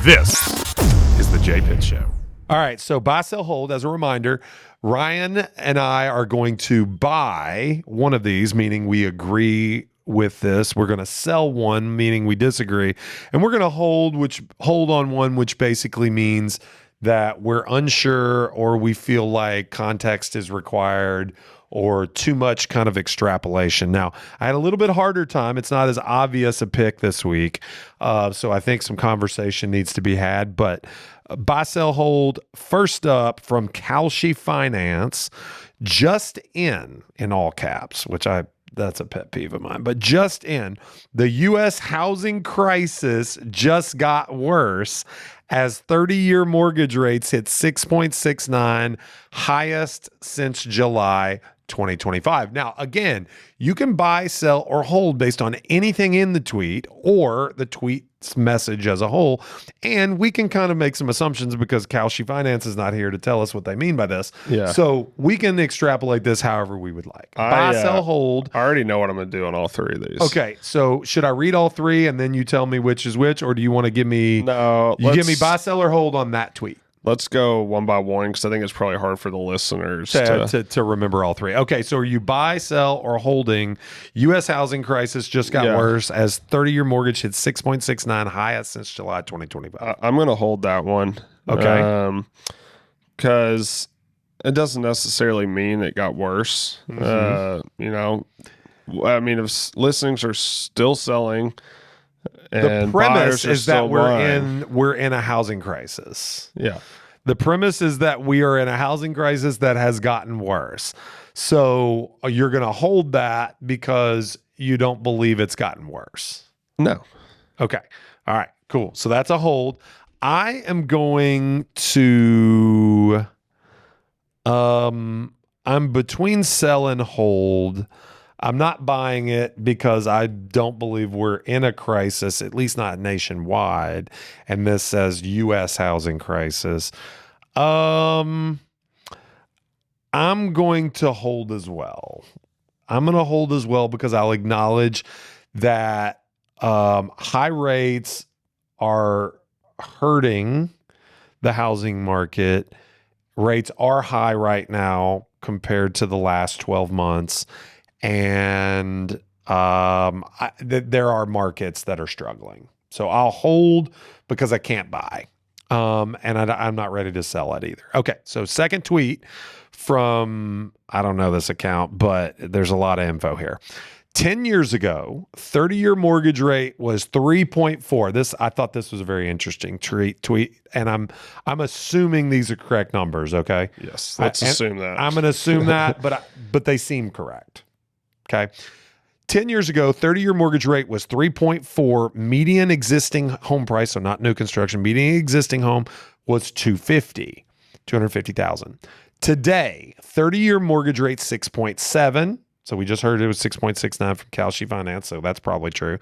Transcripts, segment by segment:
This is the Jay Pitt Show. All right, so buy, sell, hold. As a reminder, Ryan and I are going to buy one of these, meaning we agree with this. We're going to sell one, meaning we disagree. And we're going to hold on one, which basically means that we're unsure or we feel like context is required or too much kind of extrapolation. Now, I had a little bit harder time. It's not as obvious a pick this week. So I think some conversation needs to be had. But buy, sell, hold. First up from Kalshi Finance, just in all caps, that's a pet peeve of mine, but just in, the U.S. housing crisis just got worse as 30-year mortgage rates hit 6.69, highest since July 2025. Now, again, you can buy, sell, or hold based on anything in the tweet or the tweet's message as a whole. And we can kind of make some assumptions because Kalshi Finance is not here to tell us what they mean by this. Yeah. So we can extrapolate this however we would like. Buy, sell, hold. I already know what I'm going to do on all three of these. Okay. So should I read all three and then you tell me which is which, or do you want to give me, No, give me buy, sell, or hold on that tweet? Let's go one by one because I think it's probably hard for the listeners to remember all three. Okay, so are you buy, sell, or holding? U.S. housing crisis just got worse as 30-year mortgage hit 6.69, highest since July 2025. I'm going to hold that one. Okay. Because it doesn't necessarily mean it got worse. Mm-hmm. I mean, if listings are still selling, the premise is that buying, we're in a housing crisis. Yeah. The premise is that we are in a housing crisis that has gotten worse. So you're going to hold that because you don't believe it's gotten worse. No. Okay. All right, cool. So that's a hold. I am going to, I'm between sell and hold. I'm not buying it because I don't believe we're in a crisis, at least not nationwide. And this says U.S. housing crisis. I'm going to hold as well. I'm going to hold as well because I'll acknowledge that high rates are hurting the housing market. Rates are high right now compared to the last 12 months. And there are markets that are struggling. So I'll hold because I can't buy. And I'm not ready to sell it either. Okay, so second tweet from, I don't know this account, but there's a lot of info here. 10 years ago, 30-year mortgage rate was 3.4. I thought this was a very interesting tweet, and I'm assuming these are correct numbers, okay? Yes, let's assume that. I'm going to assume that, but they seem correct. Okay. 10 years ago, 30-year mortgage rate was 3.4. Median existing home price, so not new construction, median existing home was 250,000. Today, 30-year mortgage rate 6.7. So we just heard it was 6.69 from Kalshi Finance, so that's probably true.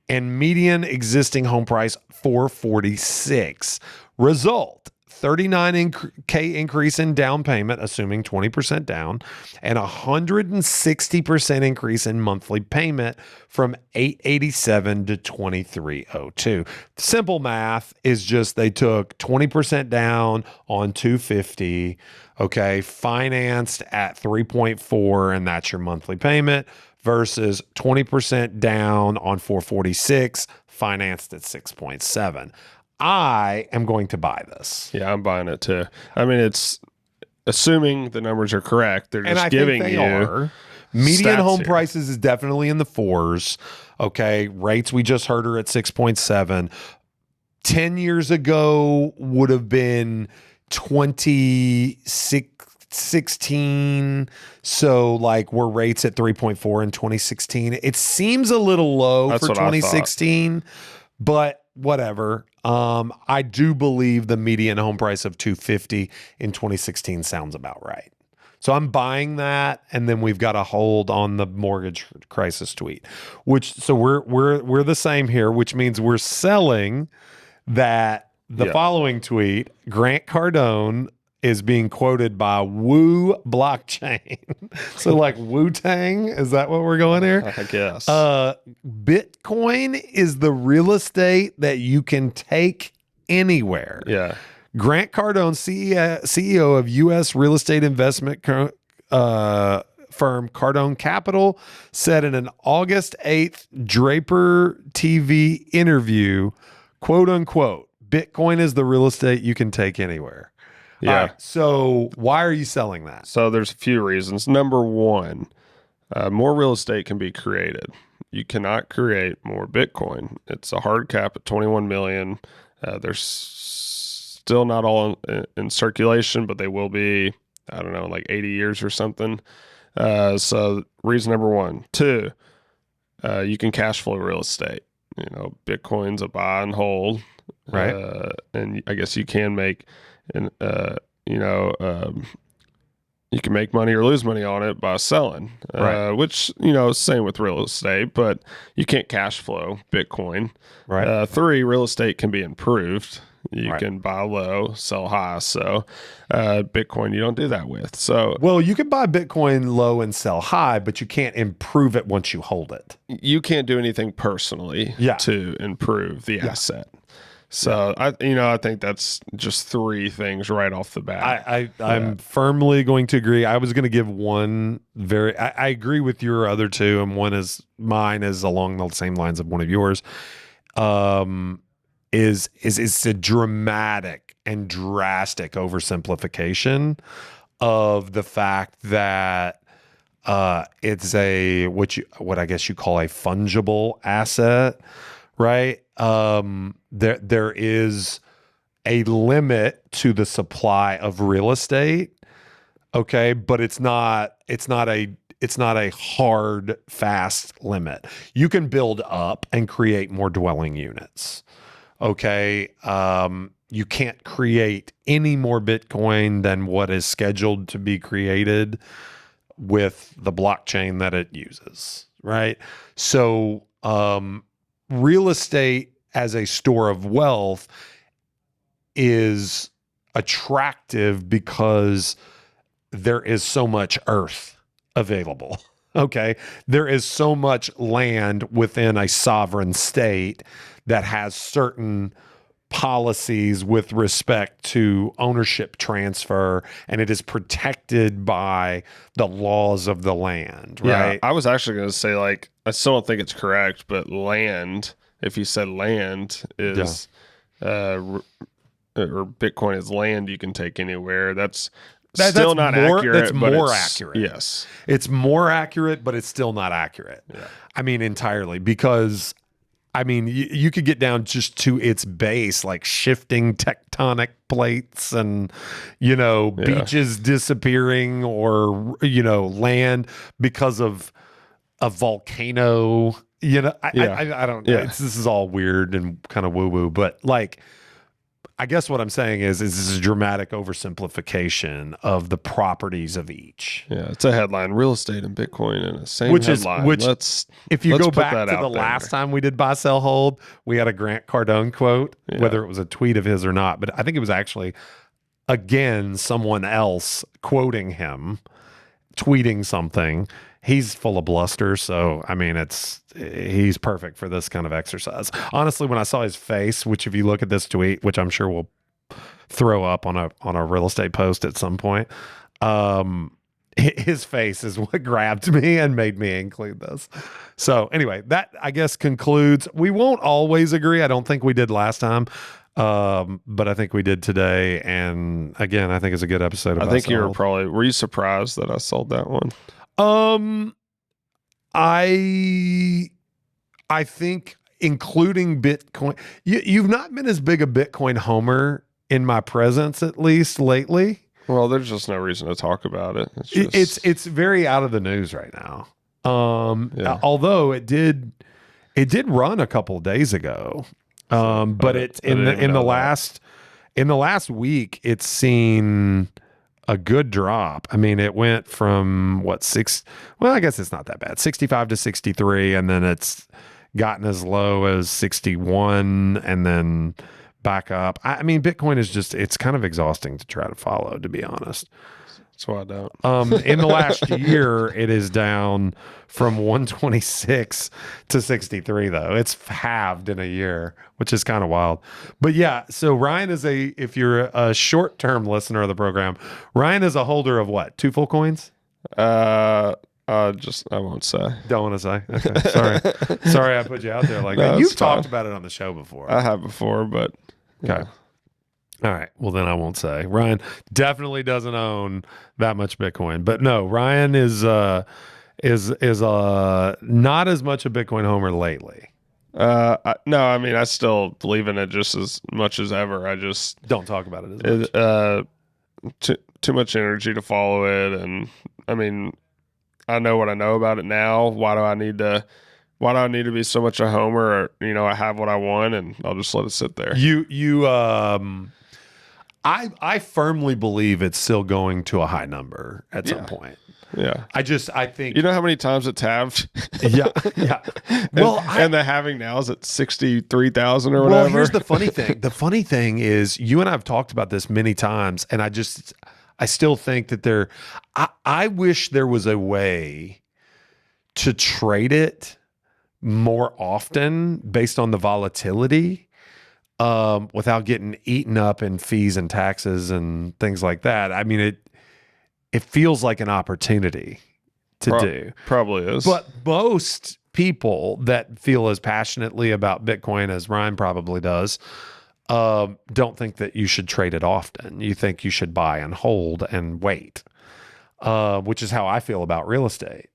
And median existing home price 446. Result, 39K increase in down payment, assuming 20% down, and 160% increase in monthly payment from $887 to $2302. Simple math is just they took 20% down on 250, okay, financed at 3.4, and that's your monthly payment, versus 20% down on 446, financed at 6.7. I am going to buy this. Yeah, I'm buying it too. I mean, it's assuming the numbers are correct. They're just giving you are. Median home here. prices is definitely in the 4s. Okay, rates we just heard are at 6.7. 10 years ago would have been 2016. So like were rates at 3.4 in 2016. It seems a little low for 2016, but whatever. I do believe the median home price of 250 in 2016 sounds about right. So I'm buying that, and then we've got a hold on the mortgage crisis tweet, so we're the same here, which means we're selling that. The following tweet, Grant Cardone is being quoted by Wu Blockchain. So like Wu-Tang, is that what we're going here? I guess. BitCoin is the real estate that you can take anywhere. Yeah. Grant Cardone, CEO of U.S. real estate investment firm Cardone Capital, said in an August 8th Draper TV interview, quote unquote, Bitcoin is the real estate you can take anywhere. Yeah. All right, so why are you selling that? So there's a few reasons. Number one, more real estate can be created. You cannot create more Bitcoin. It's a hard cap at 21 million. There's still not all in circulation, but they will be, I don't know, like 80 years or something. So reason number one. Two, you can cash flow real estate. You know, Bitcoin's a buy and hold. Right. And I guess you can make, you can make money or lose money on it by selling, Right. which, you know, same with real estate, but you can't cash flow Bitcoin. Right. Three, real estate can be improved. You Right. can buy low, sell high. So Bitcoin, you don't do that with. So, Well, you can buy Bitcoin low and sell high, but you can't improve it once you hold it. you can't do anything personally to improve the asset. So I think that's just three things right off the bat. I'm firmly going to agree. I was going to give one I agree with your other two, and mine is along the same lines of one of yours. Is it's a dramatic and drastic oversimplification of the fact that it's what I guess you call a fungible asset, right? There is a limit to the supply of real estate, okay, but it's not a hard, fast limit. You can build up and create more dwelling units, okay? You can't create any more Bitcoin than what is scheduled to be created with the blockchain that it uses, right? So, real estate as a store of wealth is attractive because there is so much earth available. Okay. There is so much land within a sovereign state that has certain policies with respect to ownership transfer, and it is protected by the laws of the land, right? Yeah, I was actually going to say, like, I still don't think it's correct, but land, if you said land is, or Bitcoin is land you can take anywhere, that's still not accurate. That's more accurate. Yes. It's more accurate, but it's still not accurate. Yeah. I mean, entirely, because I mean, you could get down just to its base, like shifting tectonic plates and, beaches disappearing, or, land because of a volcano. I don't know. Yeah. This is all weird and kind of woo-woo, but like, I guess what I'm saying is this is a dramatic oversimplification of the properties of each. Yeah, it's a headline: real estate and Bitcoin in a same headline. If you go back to the last time we did buy, sell, hold, we had a Grant Cardone quote, whether it was a tweet of his or not, but I think it was actually, again, someone else quoting him, tweeting something. He's full of bluster, so I mean, he's perfect for this kind of exercise. Honestly, when I saw his face, which if you look at this tweet, which I'm sure we'll throw up on a real estate post at some point, his face is what grabbed me and made me include this. So anyway, that I guess concludes. We won't always agree. I don't think we did last time. But I think we did today. And again, I think it's a good episode. I think were you surprised that I sold that one? I think including Bitcoin, you've not been as big a Bitcoin homer in my presence, at least lately. Well, there's just no reason to talk about it. It's very out of the news right now. Although it did run a couple of days ago. But it's in the last week, it's seen a good drop. I mean, it went from I guess it's not that bad, 65 to 63, and then it's gotten as low as 61 and then back up. I mean, Bitcoin is it's kind of exhausting to try to follow, to be honest. That's why I don't. In the last year, it is down from 126 to 63, though. It's halved in a year, which is kind of wild. But yeah, so Ryan is if you're a short-term listener of the program, Ryan is a holder of what? 2 full coins? I won't say. Don't want to say. Okay, sorry. Sorry I put you out there like No, that. it's You've talked fine. about it on the show before. I have before, but Okay. All right. Well, then I won't say. Ryan definitely doesn't own that much Bitcoin. But no, Ryan is not as much a Bitcoin homer lately. no, I mean, I still believe in it just as much as ever. I just Don't talk about it as much. too much energy to follow it, and I mean, I know what I know about it now. Why do I need to be so much a homer? Or, I have what I want, and I'll just let it sit there. I firmly believe it's still going to a high number at some point. Yeah. I think You know how many times it's halved? yeah. Well, and the halving now is at 63,000 or whatever. Well, here's the funny thing. The funny thing is, you and I have talked about this many times, and I still think that I wish there was a way to trade it more often based on the volatility, without getting eaten up in fees and taxes and things like that. I mean, it feels like an opportunity to do. Probably is. But most people that feel as passionately about Bitcoin as Ryan probably does, don't think that you should trade it often. You think you should buy and hold and wait, which is how I feel about real estate,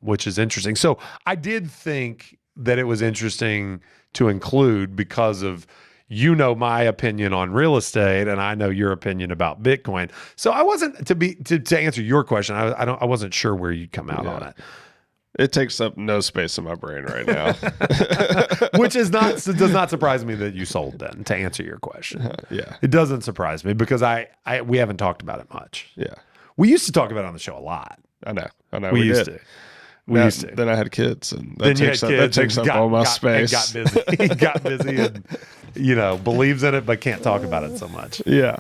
which is interesting. So I did think that it was interesting to include because of, my opinion on real estate, and I know your opinion about Bitcoin. So I wasn't to answer your question. I wasn't sure where you'd come out on it. It takes up no space in my brain right now. Which does not surprise me that you sold then, to answer your question. Yeah. It doesn't surprise me because we haven't talked about it much. Yeah. We used to talk about it on the show a lot. I know. We used did. to. We used to. Then I had kids, and Then you had kids. that takes up all my space. Got busy. Got busy and, believes in it, but can't talk about it so much. Yeah.